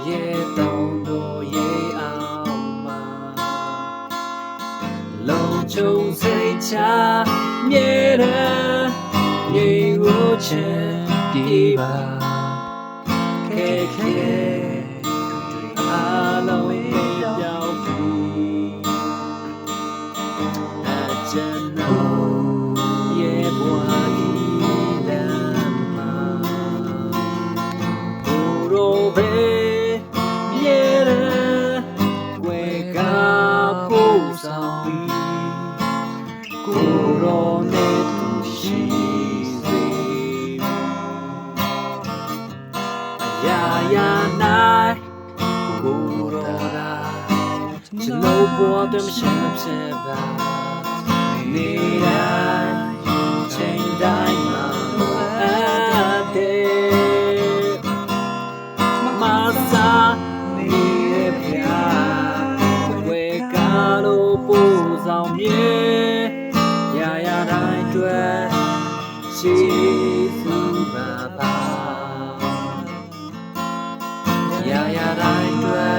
ရေတောင်းတို့ရေအောင်မှာလုံခြုံစိတ်ချမြဲတဲ့ရေကိုချင်ပြေးပါခဲခဲအားလုံးပြောင်းပြီးအကျဉ်းရေဘွားကြီးလမ်းမှာဘူရိုဘေကိုရောနဲ့သူရှိစေအရာရာနိုင်ကိုရောလာကျွန်တော်ပေါ်တယ်မရှိမဖြစ်ပါနေတိုင်းချိန်တိုင်းမှာအတဲ့မဆာနေပြဝေကားလို့ပို့ဆောင်မြေJesus Baba Ya ya dai twa